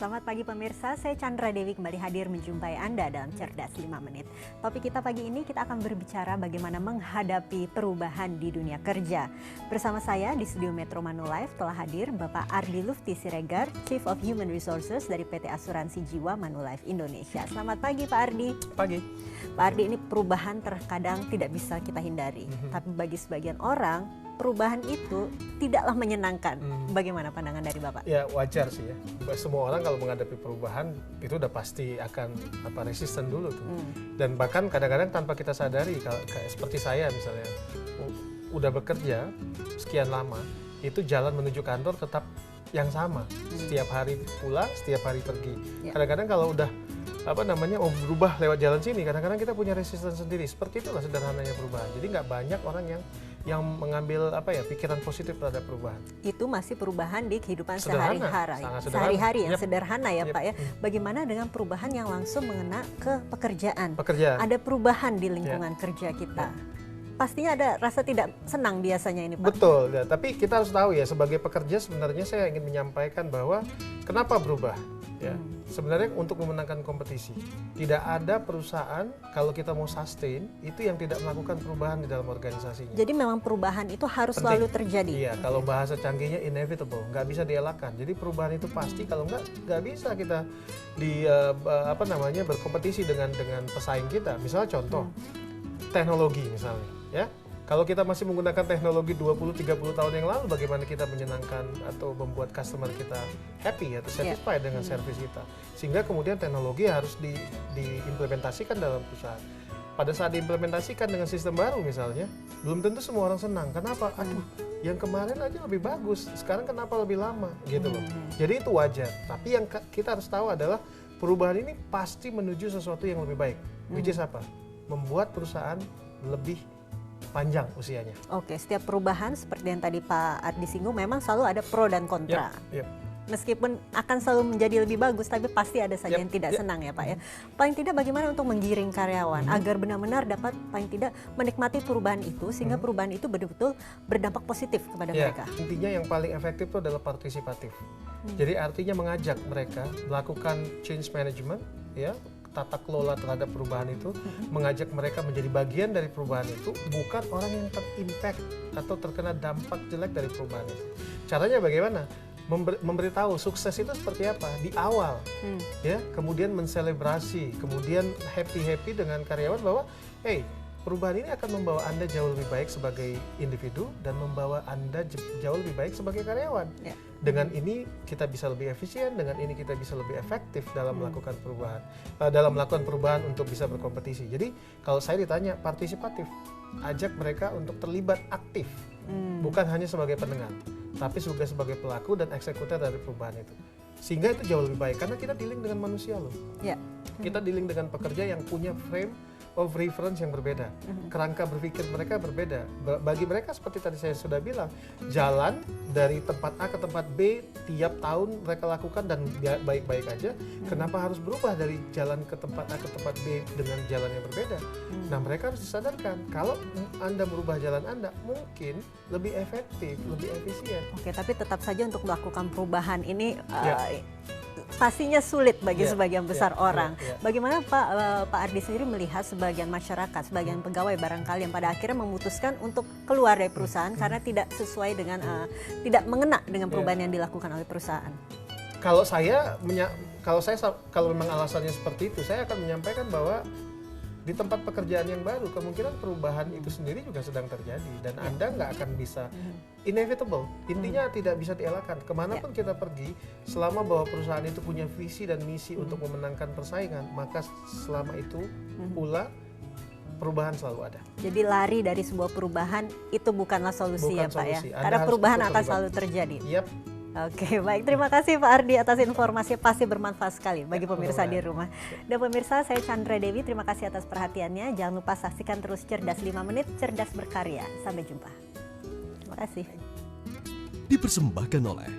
Selamat pagi pemirsa, saya Chandra Dewi kembali hadir menjumpai Anda dalam Cerdas 5 Menit. Topik kita pagi ini kita akan berbicara bagaimana menghadapi perubahan di dunia kerja. Bersama saya di studio Metro Manulife telah hadir Bapak Ardi Lufti Siregar, Chief of Human Resources dari PT Asuransi Jiwa Manulife Indonesia. Selamat pagi Pak Ardi. Pagi. Pak Ardi, ini perubahan terkadang tidak bisa kita hindari, tapi bagi sebagian orang perubahan itu tidaklah menyenangkan. Bagaimana pandangan dari Bapak? Ya wajar sih ya. Semua orang kalau menghadapi perubahan itu udah pasti akan resisten dulu tuh. Dan bahkan kadang-kadang tanpa kita sadari, kayak seperti saya misalnya, udah bekerja sekian lama, itu jalan menuju kantor tetap yang sama. Setiap hari pulang, setiap hari pergi. Kadang-kadang kalau udah berubah lewat jalan sini, kadang-kadang kita punya resisten sendiri. Seperti itulah sederhananya perubahan. Jadi nggak banyak orang yang mengambil pikiran positif terhadap perubahan. Itu masih perubahan di kehidupan sehari-hari yang sederhana ya Pak ya. Bagaimana dengan perubahan yang langsung mengena ke pekerjaan? Ada perubahan di lingkungan kerja kita. Pastinya ada rasa tidak senang biasanya ini Pak. Betul, ya. Tapi kita harus tahu ya, sebagai pekerja sebenarnya saya ingin menyampaikan bahwa kenapa berubah? Ya, sebenarnya untuk memenangkan kompetisi. Tidak ada perusahaan kalau kita mau sustain itu yang tidak melakukan perubahan di dalam organisasinya. Jadi memang perubahan itu harus selalu terjadi. Iya, kalau bahasa canggihnya inevitable, nggak bisa dielakkan. Jadi perubahan itu pasti, kalau nggak bisa kita berkompetisi dengan pesaing kita. Misalnya contoh teknologi misalnya, ya. Kalau kita masih menggunakan teknologi 20-30 tahun yang lalu, bagaimana kita menyenangkan atau membuat customer kita happy atau satisfied dengan service kita. Sehingga kemudian teknologi harus diimplementasikan dalam perusahaan. Pada saat diimplementasikan dengan sistem baru misalnya, belum tentu semua orang senang. Kenapa? Aduh, yang kemarin aja lebih bagus, sekarang kenapa lebih lama? Gitu loh. Jadi itu wajar. Tapi yang kita harus tahu adalah perubahan ini pasti menuju sesuatu yang lebih baik. Which is apa? Membuat perusahaan lebih panjang usianya. Oke, setiap perubahan seperti yang tadi Pak Ardi singgung memang selalu ada pro dan kontra. Meskipun akan selalu menjadi lebih bagus, tapi pasti ada saja yang tidak senang ya Pak ya. Paling tidak bagaimana untuk menggiring karyawan agar benar-benar dapat paling tidak menikmati perubahan itu, sehingga perubahan itu betul-betul berdampak positif kepada mereka. Intinya yang paling efektif itu adalah partisipatif. Jadi artinya mengajak mereka melakukan change management, ya, tata kelola terhadap perubahan itu, mengajak mereka menjadi bagian dari perubahan itu, bukan orang yang terimpact atau terkena dampak jelek dari perubahan itu. Caranya bagaimana? Memberitahu sukses itu seperti apa di awal, ya, kemudian menselebrasi, kemudian happy dengan karyawan bahwa, hey, perubahan ini akan membawa Anda jauh lebih baik sebagai individu dan membawa Anda jauh lebih baik sebagai karyawan. Dengan ini kita bisa lebih efisien, dengan ini kita bisa lebih efektif dalam melakukan perubahan, dalam melakukan perubahan untuk bisa berkompetisi. Jadi kalau saya ditanya partisipatif, ajak mereka untuk terlibat aktif, bukan hanya sebagai pendengar, tapi juga sebagai pelaku dan eksekutor dari perubahan itu. Sehingga itu jauh lebih baik karena kita dealing dengan manusia loh. Kita dealing dengan pekerja yang punya frame of reference yang berbeda, kerangka berpikir mereka berbeda. Bagi mereka seperti tadi saya sudah bilang, jalan dari tempat A ke tempat B tiap tahun mereka lakukan dan baik-baik aja. Kenapa harus berubah dari jalan ke tempat A ke tempat B dengan jalan yang berbeda? Nah, mereka harus disadarkan kalau Anda merubah jalan Anda mungkin lebih efektif, lebih efisien. Oke, tapi tetap saja untuk melakukan perubahan ini pastinya sulit bagi sebagian besar orang. Bagaimana Pak Ardi sendiri melihat sebagian masyarakat, sebagian pegawai barangkali yang pada akhirnya memutuskan untuk keluar dari perusahaan karena tidak sesuai dengan, tidak mengena dengan perubahan yang dilakukan oleh perusahaan? Kalau memang alasannya seperti itu, saya akan menyampaikan bahwa di tempat pekerjaan yang baru kemungkinan perubahan itu sendiri juga sedang terjadi dan Anda nggak akan bisa, inevitable, intinya tidak bisa dielakkan. Kemanapun kita pergi, selama bahwa perusahaan itu punya visi dan misi untuk memenangkan persaingan, maka selama itu pula perubahan selalu ada. Jadi lari dari sebuah perubahan itu bukanlah solusi ya Pak ya, karena perubahan akan selalu terjadi. Oke, baik. Terima kasih Pak Ardi atas informasi, pasti bermanfaat sekali bagi pemirsa di rumah. Dan pemirsa, saya Chandra Dewi, terima kasih atas perhatiannya. Jangan lupa saksikan terus Cerdas 5 Menit, Cerdas Berkarya. Sampai jumpa. Terima kasih. Dipersembahkan oleh